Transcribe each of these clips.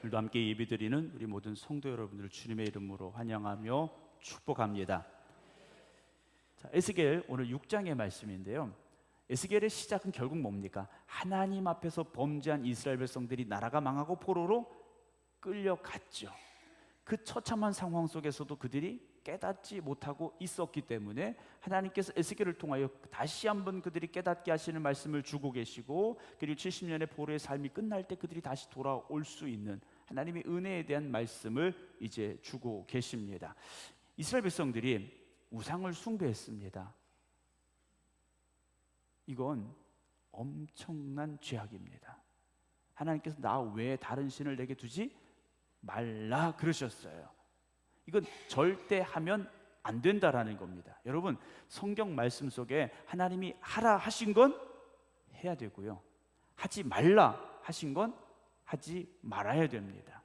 오늘도 함께 예배드리는 우리 모든 성도 여러분들을 주님의 이름으로 환영하며 축복합니다. 자, 에스겔 오늘 6장의 말씀인데요. 에스겔의 시작은 결국 뭡니까? 하나님 앞에서 범죄한 이스라엘 백성들이 나라가 망하고 포로로 끌려갔죠. 그 처참한 상황 속에서도 그들이 깨닫지 못하고 있었기 때문에 하나님께서 에스겔을 통하여 다시 한번 그들이 깨닫게 하시는 말씀을 주고 계시고, 그리고 70년의 포로의 삶이 끝날 때 그들이 다시 돌아올 수 있는 하나님의 은혜에 대한 말씀을 이제 주고 계십니다. 이스라엘 백성들이 우상을 숭배했습니다. 이건 엄청난 죄악입니다. 하나님께서 나 외에 다른 신을 내게 두지 말라 그러셨어요. 이건 절대 하면 안 된다라는 겁니다. 여러분, 성경 말씀 속에 하나님이 하라 하신 건 해야 되고요, 하지 말라 하신 건 하지 말아야 됩니다.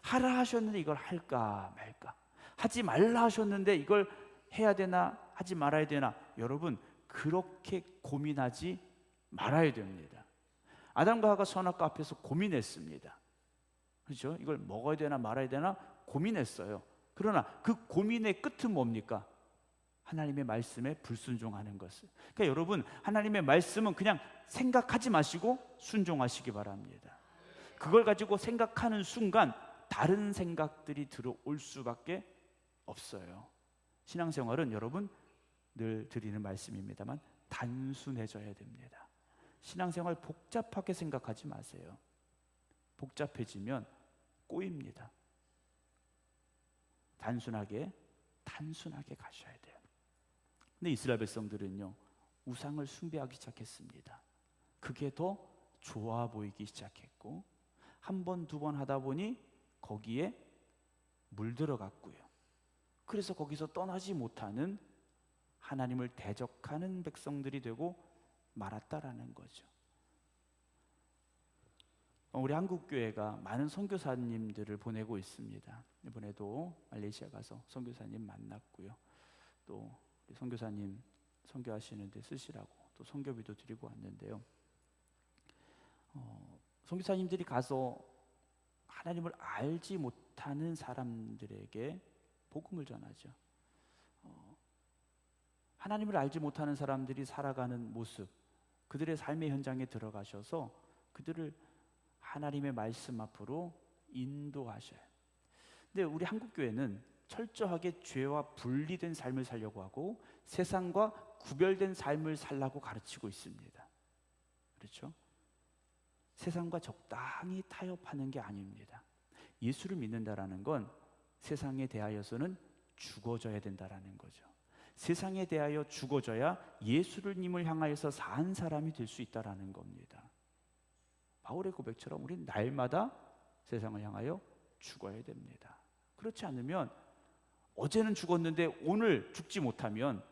하라 하셨는데 이걸 할까 말까, 하지 말라 하셨는데 이걸 해야 되나 하지 말아야 되나, 여러분 그렇게 고민하지 말아야 됩니다. 아담과 하와가 선악과 앞에서 고민했습니다. 그렇죠? 이걸 먹어야 되나 말아야 되나 고민했어요. 그러나 그 고민의 끝은 뭡니까? 하나님의 말씀에 불순종하는 것을. 그러니까 여러분, 하나님의 말씀은 그냥 생각하지 마시고 순종하시기 바랍니다. 그걸 가지고 생각하는 순간 다른 생각들이 들어올 수밖에 없어요. 신앙생활은 여러분 늘 드리는 말씀입니다만 단순해져야 됩니다. 신앙생활 복잡하게 생각하지 마세요. 복잡해지면 꼬입니다. 단순하게 가셔야 돼요. 근데 이스라엘 백성들은요, 우상을 숭배하기 시작했습니다. 그게 더 좋아 보이기 시작했고, 한 번, 두 번 하다 보니 거기에 물들어갔고요. 그래서 거기서 떠나지 못하는 하나님을 대적하는 백성들이 되고 말았다라는 거죠. 우리 한국교회가 많은 선교사님들을 보내고 있습니다. 이번에도 말레이시아 가서 선교사님 만났고요. 또 우리 선교사님 선교하시는데 쓰시라고 또 선교비도 드리고 왔는데요. 선교사님들이 가서 하나님을 알지 못하는 사람들에게 복음을 전하죠. 하나님을 알지 못하는 사람들이 살아가는 모습, 그들의 삶의 현장에 들어가셔서 그들을 하나님의 말씀 앞으로 인도하셔요. 근데 우리 한국교회는 철저하게 죄와 분리된 삶을 살려고 하고 세상과 구별된 삶을 살라고 가르치고 있습니다. 그렇죠? 세상과 적당히 타협하는 게 아닙니다. 예수를 믿는다라는 건 세상에 대하여서는 죽어져야 된다라는 거죠. 세상에 대하여 죽어져야 예수님을 향하여서 산 사람이 될 수 있다라는 겁니다. 바울의 고백처럼 우리는 날마다 세상을 향하여 죽어야 됩니다. 그렇지 않으면 어제는 죽었는데 오늘 죽지 못하면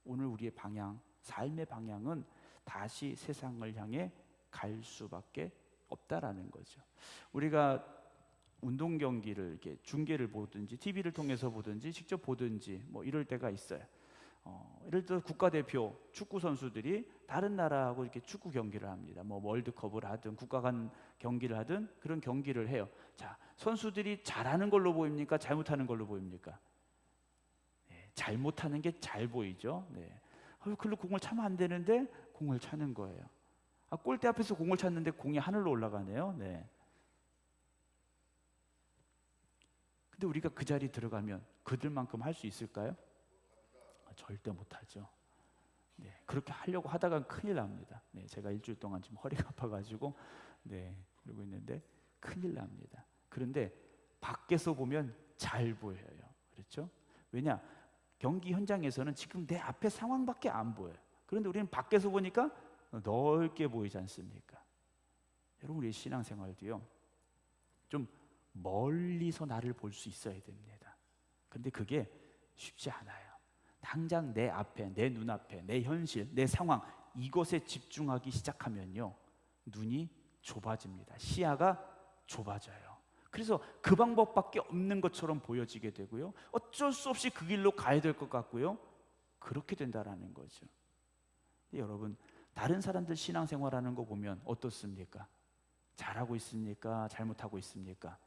오늘 우리의 방향, 삶의 방향은 다시 세상을 향해 갈 수밖에 없다라는 거죠. 우리가 운동 경기를 이렇게 중계를 보든지 TV를 통해서 보든지 직접 보든지 뭐 이럴 때가 있어요. 예를 들어 국가대표 축구 선수들이 다른 나라하고 이렇게 축구 경기를 합니다. 뭐 월드컵을 하든 국가 간 경기를 하든 그런 경기를 해요. 자, 선수들이 잘하는 걸로 보입니까? 잘못하는 걸로 보입니까? 네, 잘못하는 게 잘 보이죠. 네. 글로 공을 차면 안 되는데 공을 차는 거예요. 골대 앞에서 공을 찼는데 공이 하늘로 올라가네요. 네. 근데 우리가 그 자리에 들어가면 그들만큼 할 수 있을까요? 절대 못하죠. 네, 그렇게 하려고 하다가 큰일 납니다. 네, 제가 일주일 동안 지금 허리가 아파가지고 그러고 있는데 큰일 납니다. 그런데 밖에서 보면 잘 보여요. 그렇죠? 왜냐? 경기 현장에서는 지금 내 앞에 상황밖에 안 보여요. 그런데 우리는 밖에서 보니까 넓게 보이지 않습니까? 여러분, 우리 신앙생활도요, 좀 멀리서 나를 볼 수 있어야 됩니다. 근데 그게 쉽지 않아요. 당장 내 앞에, 내 눈앞에, 내 현실, 내 상황, 이것에 집중하기 시작하면요, 눈이 좁아집니다. 시야가 좁아져요. 그래서 그 방법밖에 없는 것처럼 보여지게 되고요, 어쩔 수 없이 그 길로 가야 될 것 같고요, 그렇게 된다라는 거죠. 여러분, 다른 사람들 신앙생활하는 거 보면 어떻습니까? 잘하고 있습니까? 잘못하고 있습니까?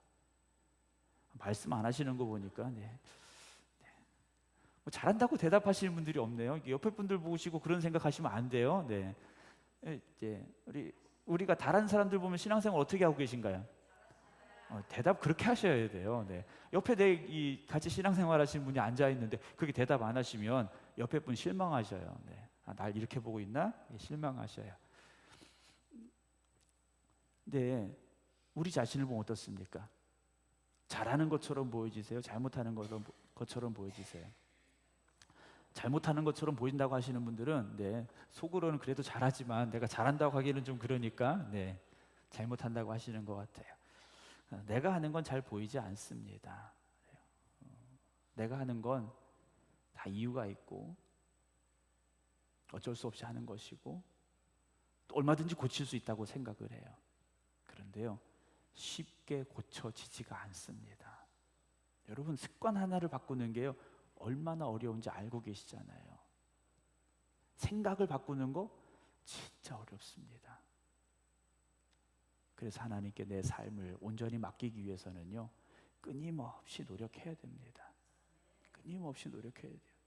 말씀 안 하시는 거 보니까 뭐 잘한다고 대답하시는 분들이 없네요. 옆에 분들 보시고 그런 생각하시면 안 돼요. 네. 이제 우리가 다른 사람들 보면 신앙생활 어떻게 하고 계신가요? 대답 그렇게 하셔야 돼요. 네. 옆에 같이 신앙생활 하시는 분이 앉아 있는데 그렇게 대답 안 하시면 옆에 분 실망하셔요. 네. 날 이렇게 보고 있나? 실망하셔요. 네, 우리 자신을 보면 어떻습니까? 잘하는 것처럼 보여지세요? 잘못하는 것처럼 보여지세요? 잘못하는 것처럼 보인다고 하시는 분들은 속으로는 그래도 잘하지만 내가 잘한다고 하기는 좀 그러니까 잘못한다고 하시는 것 같아요. 내가 하는 건 잘 보이지 않습니다. 내가 하는 건 다 이유가 있고 어쩔 수 없이 하는 것이고 또 얼마든지 고칠 수 있다고 생각을 해요. 그런데요, 쉽게 고쳐지지가 않습니다. 여러분, 습관 하나를 바꾸는 게요 얼마나 어려운지 알고 계시잖아요. 생각을 바꾸는 거 진짜 어렵습니다. 그래서 하나님께 내 삶을 온전히 맡기기 위해서는요 끊임없이 노력해야 됩니다. 끊임없이 노력해야 돼요.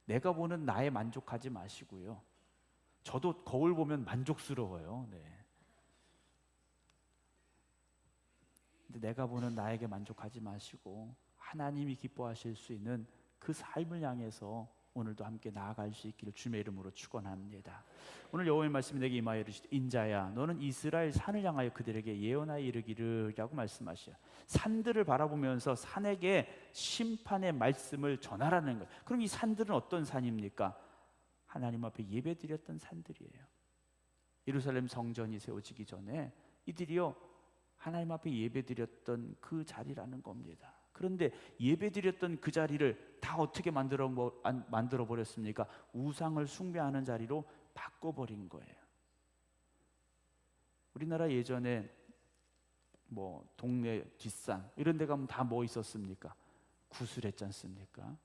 내가 보는 나에 만족하지 마시고요. 저도 거울 보면 만족스러워요. 근데 내가 보는 나에게 만족하지 마시고 하나님이 기뻐하실 수 있는 그 삶을 향해서 오늘도 함께 나아갈 수 있기를 주님의 이름으로 축원합니다. 오늘 여호와의 말씀이 내게 임하여 이르시되 인자야 너는 이스라엘 산을 향하여 그들에게 예언하여 이르기를 라고 말씀하셔요. 산들을 바라보면서 산에게 심판의 말씀을 전하라는 거예요. 그럼 이 산들은 어떤 산입니까? 하나님 앞에 예배드렸던 산들이에요. 예루살렘 성전이 세워지기 전에 이들이요 하나님 앞에 예배드렸던 그 자리라는 겁니다. 그런데 예배드렸던 그 자리를 다 어떻게 만들어 버렸습니까? 우상을 숭배하는 자리로 바꿔버린 거예요. 우리나라 예전에 뭐 동네 뒷산 이런 데 가면 다 뭐 있었습니까? 구슬했지 않습니까?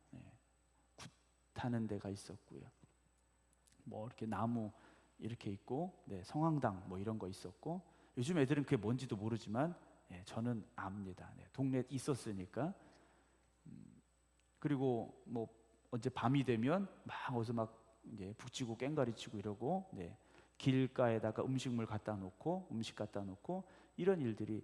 굿 타는 데가 있었고요. 뭐 이렇게 나무 이렇게 있고 성황당 뭐 이런 거 있었고, 요즘 애들은 그게 뭔지도 모르지만 저는 압니다. 동네에 있었으니까. 그리고 뭐 언제 밤이 되면 막 어디서 막 이제 북치고 깽가리 치고 이러고 길가에다가 음식물 갖다 놓고 음식 갖다 놓고 이런 일들이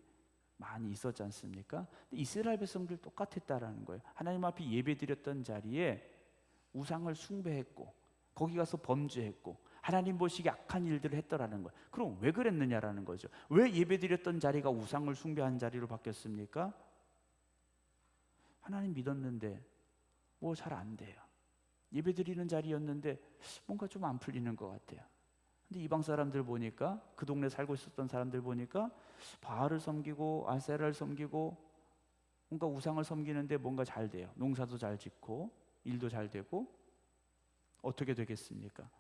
많이 있었지 않습니까? 근데 이스라엘 백성들 똑같았다라는 거예요. 하나님 앞에 예배드렸던 자리에 우상을 숭배했고 거기 가서 범죄했고 하나님 보시기에 악한 일들을 했더라는 거예요. 그럼 왜 그랬느냐라는 거죠. 왜 예배드렸던 자리가 우상을 숭배한 자리로 바뀌었습니까? 하나님 믿었는데 뭐 잘 안 돼요. 예배드리는 자리였는데 뭔가 좀 안 풀리는 것 같아요. 근데 이방 사람들 보니까, 그 동네 살고 있었던 사람들 보니까 바알을 섬기고 아세라를 섬기고 뭔가 우상을 섬기는데 뭔가 잘 돼요. 농사도 잘 짓고 일도 잘 되고. 어떻게 되겠습니까?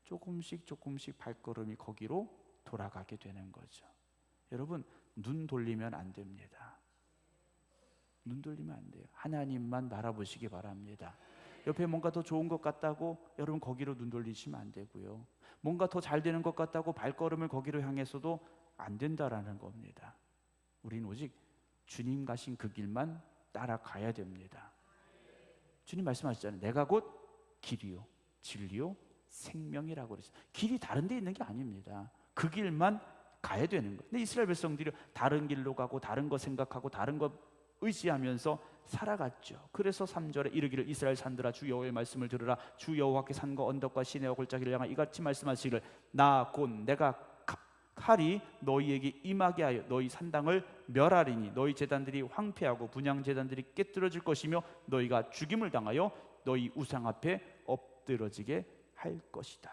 조금씩 발걸음이 거기로 돌아가게 되는 거죠. 여러분, 눈 돌리면 안 됩니다. 눈 돌리면 안 돼요. 하나님만 바라보시기 바랍니다. 옆에 뭔가 더 좋은 것 같다고 여러분 거기로 눈 돌리시면 안 되고요. 뭔가 더 잘 되는 것 같다고 발걸음을 거기로 향해서도 안 된다라는 겁니다. 우리는 오직 주님 가신 그 길만 따라가야 됩니다. 주님 말씀하셨잖아요. 내가 곧 길이요 진리요 생명이라고 그랬어요. 길이 다른 데 있는 게 아닙니다. 그 길만 가야 되는 거예요. 근데 이스라엘 백성들이 다른 길로 가고 다른 거 생각하고 다른 거 의지하면서 살아갔죠. 그래서 3절에 이르기를 이스라엘 산들아 주 여호와의 말씀을 들으라. 주 여호와께 산과 언덕과 시내와 골짜기를 향하여 이같이 말씀하시기를 나 곧 내가 칼이 너희에게 임하게 하여 너희 산당을 멸하리니 너희 제단들이 황폐하고 분향 제단들이 깨뜨려질 것이며 너희가 죽임을 당하여 너희 우상 앞에 엎드러지게 할 것이다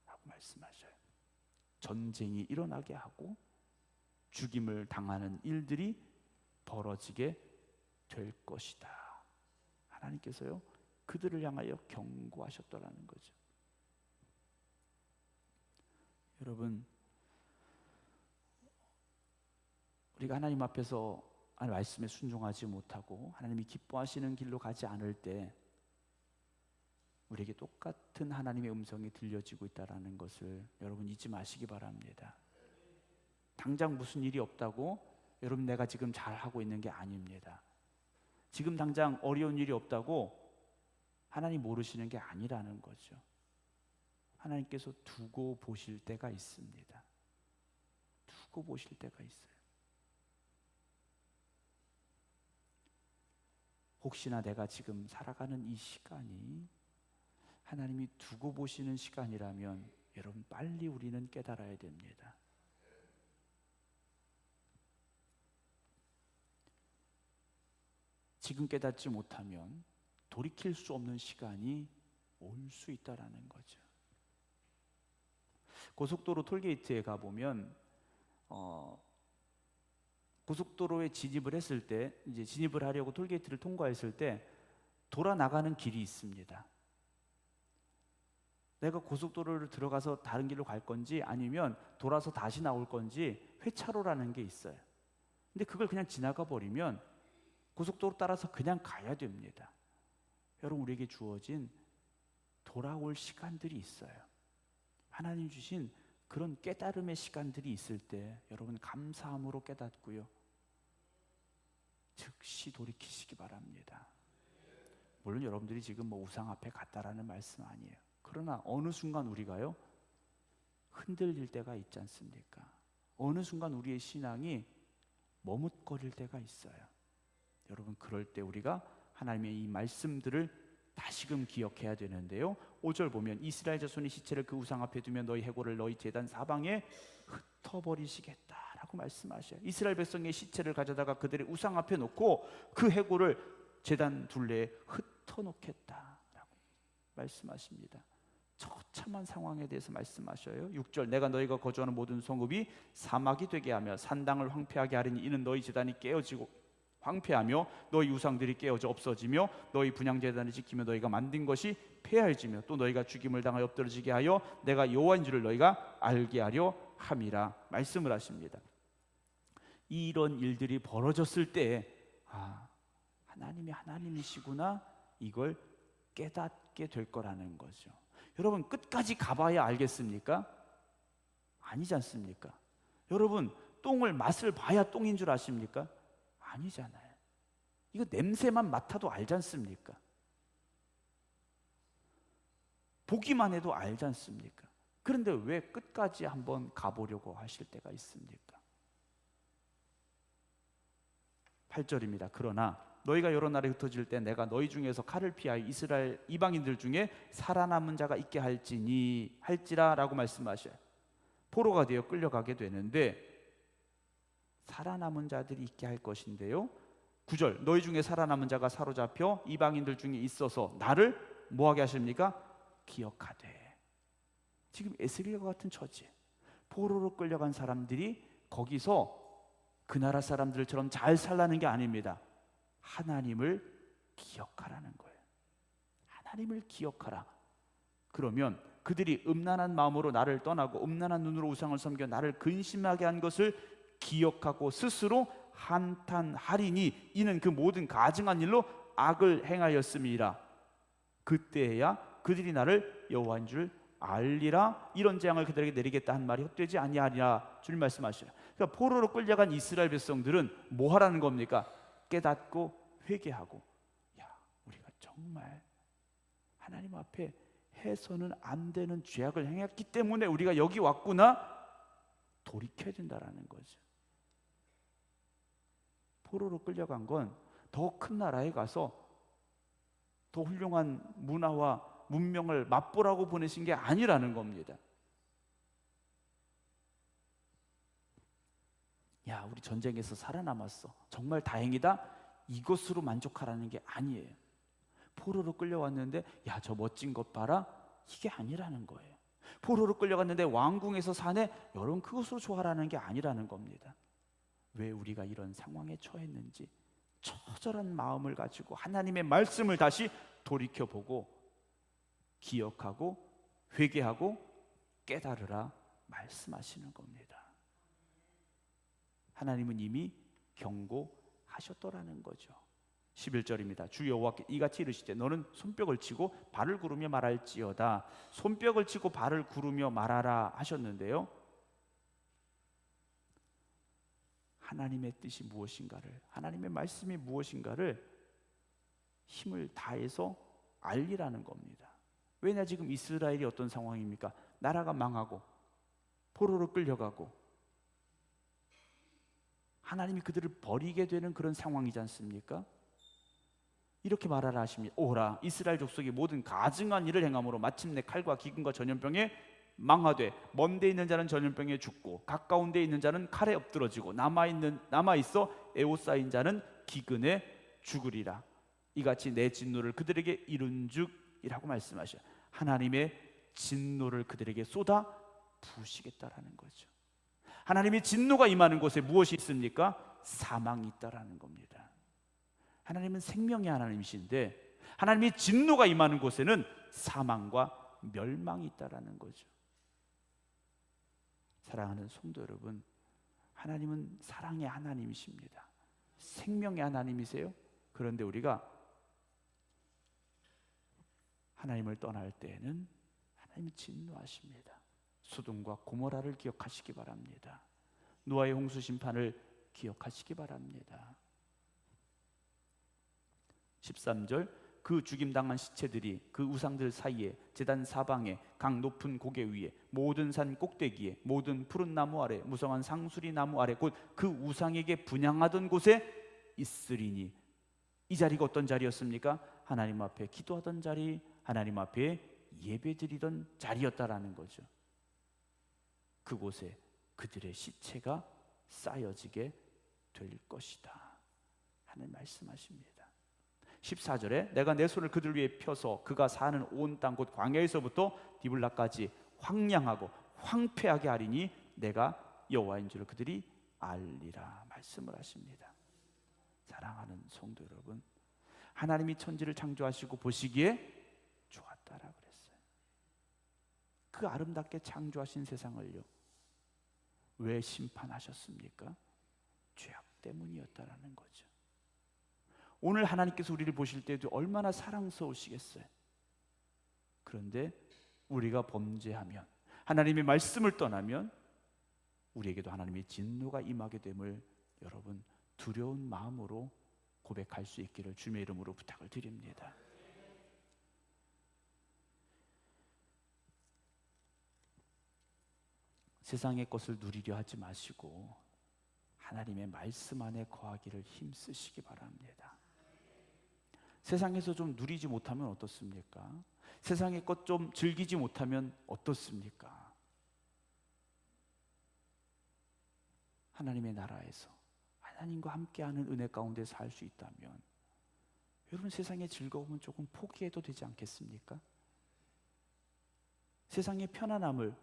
라고 말씀하셔요. 전쟁이 일어나게 하고 죽임을 당하는 일들이 벌어지게 될 것이다. 하나님께서요 그들을 향하여 경고하셨더라는 거죠. 여러분, 우리가 하나님 앞에서 하나님 말씀에 순종하지 못하고 하나님이 기뻐하시는 길로 가지 않을 때 우리에게 똑같은 하나님의 음성이 들려지고 있다는 것을 여러분 잊지 마시기 바랍니다. 당장 무슨 일이 없다고 여러분 내가 지금 잘하고 있는 게 아닙니다. 지금 당장 어려운 일이 없다고 하나님 모르시는 게 아니라는 거죠. 하나님께서 두고 보실 때가 있습니다. 두고 보실 때가 있어요. 혹시나 내가 지금 살아가는 이 시간이 하나님이 두고 보시는 시간이라면 여러분 빨리 우리는 깨달아야 됩니다. 지금 깨닫지 못하면 돌이킬 수 없는 시간이 올 수 있다라는 거죠. 고속도로 톨게이트에 가보면 고속도로에 진입을 했을 때, 이제 진입을 하려고 톨게이트를 통과했을 때 돌아 나가는 길이 있습니다. 내가 고속도로를 들어가서 다른 길로 갈 건지 아니면 돌아서 다시 나올 건지 회차로라는 게 있어요. 근데 그걸 그냥 지나가 버리면 고속도로 따라서 그냥 가야 됩니다. 여러분, 우리에게 주어진 돌아올 시간들이 있어요. 하나님 주신 그런 깨달음의 시간들이 있을 때 여러분 감사함으로 깨닫고요, 즉시 돌이키시기 바랍니다. 물론 여러분들이 지금 뭐 우상 앞에 갔다라는 말씀 아니에요. 그러나 어느 순간 우리가요 흔들릴 때가 있지 않습니까? 어느 순간 우리의 신앙이 머뭇거릴 때가 있어요. 여러분, 그럴 때 우리가 하나님의 이 말씀들을 다시금 기억해야 되는데요, 5절 보면 이스라엘 자손의 시체를 그 우상 앞에 두며 너희 해골을 너희 제단 사방에 흩어버리시겠다라고 말씀하셔요. 이스라엘 백성의 시체를 가져다가 그들의 우상 앞에 놓고 그 해골을 제단 둘레에 흩어놓겠다라고 말씀하십니다. 처참한 상황에 대해서 말씀하셔요. 6절 내가 너희가 거주하는 모든 성읍이 사막이 되게 하며 산당을 황폐하게 하리니 이는 너희 제단이 깨어지고 황폐하며 너희 우상들이 깨어져 없어지며 너희 분향제단을 지키며 너희가 만든 것이 폐하여지며 또 너희가 죽임을 당하여 엎드러지게 하여 내가 여호와인 줄을 너희가 알게 하려 함이라 말씀을 하십니다. 이런 일들이 벌어졌을 때 하나님이 하나님이시구나, 이걸 깨닫게 될 거라는 거죠. 여러분, 끝까지 가봐야 알겠습니까? 아니지 않습니까? 여러분, 똥을 맛을 봐야 똥인 줄 아십니까? 아니잖아요. 이거 냄새만 맡아도 알지 않습니까? 보기만 해도 알지 않습니까? 그런데 왜 끝까지 한번 가보려고 하실 때가 있습니까? 8절입니다. 그러나 너희가 여러 날에 흩어질 때 내가 너희 중에서 칼을 피하여 이스라엘 이방인들 중에 살아남은 자가 있게 할지라라고 말씀하셔요. 포로가 되어 끌려가게 되는데 살아남은 자들이 있게 할 것인데요, 9절 너희 중에 살아남은 자가 사로잡혀 이방인들 중에 있어서 나를 뭐하게 하십니까? 기억하되. 지금 에스겔과 같은 처지, 포로로 끌려간 사람들이 거기서 그 나라 사람들처럼 잘 살라는 게 아닙니다. 하나님을 기억하라는 거예요. 하나님을 기억하라. 그러면 그들이 음란한 마음으로 나를 떠나고 음란한 눈으로 우상을 섬겨 나를 근심하게 한 것을 기억하고 스스로 한탄하리니 이는 그 모든 가증한 일로 악을 행하였음이라. 그때야 그들이 나를 여호와인 줄 알리라. 이런 재앙을 그들에게 내리겠다 한 말이 헛되지 아니하리라. 주님 말씀하셔요. 그러니까 포로로 끌려간 이스라엘 백성들은 뭐 하라는 겁니까? 깨닫고 회개하고, 우리가 정말 하나님 앞에 해서는 안 되는 죄악을 행했기 때문에 우리가 여기 왔구나, 돌이켜야 된다라는 거죠. 포로로 끌려간 건 더 큰 나라에 가서 더 훌륭한 문화와 문명을 맛보라고 보내신 게 아니라는 겁니다. 우리 전쟁에서 살아남았어, 정말 다행이다, 이것으로 만족하라는 게 아니에요. 포로로 끌려왔는데 저 멋진 것 봐라, 이게 아니라는 거예요. 포로로 끌려갔는데 왕궁에서 사네, 여러분 그것으로 좋아하라는 게 아니라는 겁니다. 왜 우리가 이런 상황에 처했는지 처절한 마음을 가지고 하나님의 말씀을 다시 돌이켜보고 기억하고 회개하고 깨달으라 말씀하시는 겁니다. 하나님은 이미 경고하셨더라는 거죠. 11절입니다. 주 여호와께 이같이 이르시되 너는 손뼉을 치고 발을 구르며 말할지어다. 손뼉을 치고 발을 구르며 말하라 하셨는데요, 하나님의 뜻이 무엇인가를, 하나님의 말씀이 무엇인가를 힘을 다해서 알리라는 겁니다. 왜냐, 지금 이스라엘이 어떤 상황입니까? 나라가 망하고 포로로 끌려가고 하나님이 그들을 버리게 되는 그런 상황이지 않습니까? 이렇게 말하라 하십니다. 오라, 이스라엘 족속이 모든 가증한 일을 행함으로 마침내 칼과 기근과 전염병에 망하되 먼 데 있는 자는 전염병에 죽고 가까운 데 있는 자는 칼에 엎드러지고 남아있어 애워싸인 자는 기근에 죽으리라. 이같이 내 진노를 그들에게 이룬즉이라고 말씀하셔요. 하나님의 진노를 그들에게 쏟아 부으시겠다라는 거죠. 하나님의 진노가 임하는 곳에 무엇이 있습니까? 사망이 있다라는 겁니다. 하나님은 생명의 하나님이신데 하나님의 진노가 임하는 곳에는 사망과 멸망이 있다라는 거죠. 사랑하는 성도 여러분, 하나님은 사랑의 하나님이십니다. 생명의 하나님이세요. 그런데 우리가 하나님을 떠날 때에는 하나님은 진노하십니다. 소돔과 고모라를 기억하시기 바랍니다. 노아의 홍수 심판을 기억하시기 바랍니다. 13절, 그 죽임당한 시체들이 그 우상들 사이에 제단 사방에 강 높은 고개 위에 모든 산 꼭대기에 모든 푸른 나무 아래 무성한 상수리 나무 아래 곧 그 우상에게 분향하던 곳에 있으리니, 이 자리가 어떤 자리였습니까? 하나님 앞에 기도하던 자리, 하나님 앞에 예배드리던 자리였다라는 거죠. 그곳에 그들의 시체가 쌓여지게 될 것이다 하는 말씀하십니다. 14절에 내가 내 손을 그들 위에 펴서 그가 사는 온 땅 곧 광야에서부터 디블라까지 황량하고 황폐하게 하리니 내가 여호와인 줄 그들이 알리라 말씀을 하십니다. 사랑하는 성도 여러분, 하나님이 천지를 창조하시고 보시기에 좋았다라 그랬어요. 그 아름답게 창조하신 세상을요, 왜 심판하셨습니까? 죄악 때문이었다라는 거죠. 오늘 하나님께서 우리를 보실 때도 얼마나 사랑스러우시겠어요. 그런데 우리가 범죄하면, 하나님의 말씀을 떠나면 우리에게도 하나님의 진노가 임하게 됨을 여러분 두려운 마음으로 고백할 수 있기를 주님의 이름으로 부탁을 드립니다. 세상의 것을 누리려 하지 마시고 하나님의 말씀 안에 거하기를 힘쓰시기 바랍니다. 세상에서 좀 누리지 못하면 어떻습니까? 세상의 것 좀 즐기지 못하면 어떻습니까? 하나님의 나라에서 하나님과 함께하는 은혜 가운데 살 수 있다면 여러분, 세상의 즐거움은 조금 포기해도 되지 않겠습니까? 세상의 편안함을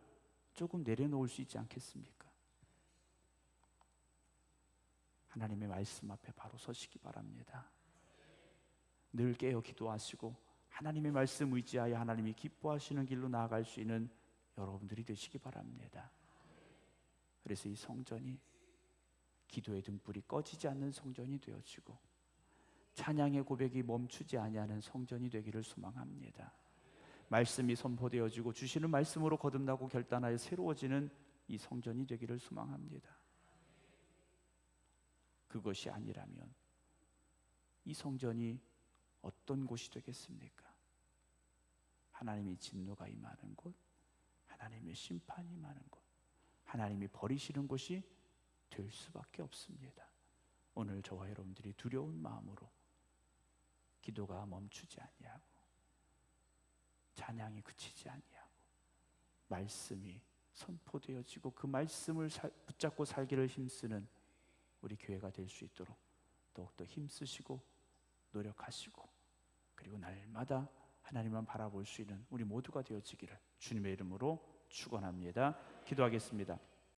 조금 내려놓을 수 있지 않겠습니까? 하나님의 말씀 앞에 바로 서시기 바랍니다. 늘 깨어 기도하시고 하나님의 말씀 의지하여 하나님이 기뻐하시는 길로 나아갈 수 있는 여러분들이 되시기 바랍니다. 그래서 이 성전이 기도의 등불이 꺼지지 않는 성전이 되어지고 찬양의 고백이 멈추지 아니하는 성전이 되기를 소망합니다. 말씀이 선포되어지고 주시는 말씀으로 거듭나고 결단하여 새로워지는 이 성전이 되기를 소망합니다. 그것이 아니라면 이 성전이 어떤 곳이 되겠습니까? 하나님의 진노가 임하는 곳, 하나님의 심판이 임하는 곳, 하나님이 버리시는 곳이 될 수밖에 없습니다. 오늘 저와 여러분들이 두려운 마음으로 기도가 멈추지 아니하고 찬양이 그치지 아니하고 말씀이 선포되어지고 그 말씀을 붙잡고 살기를 힘쓰는 우리 교회가 될 수 있도록 더욱더 힘쓰시고 노력하시고, 그리고 날마다 하나님만 바라볼 수 있는 우리 모두가 되어지기를 주님의 이름으로 축원합니다. 기도하겠습니다.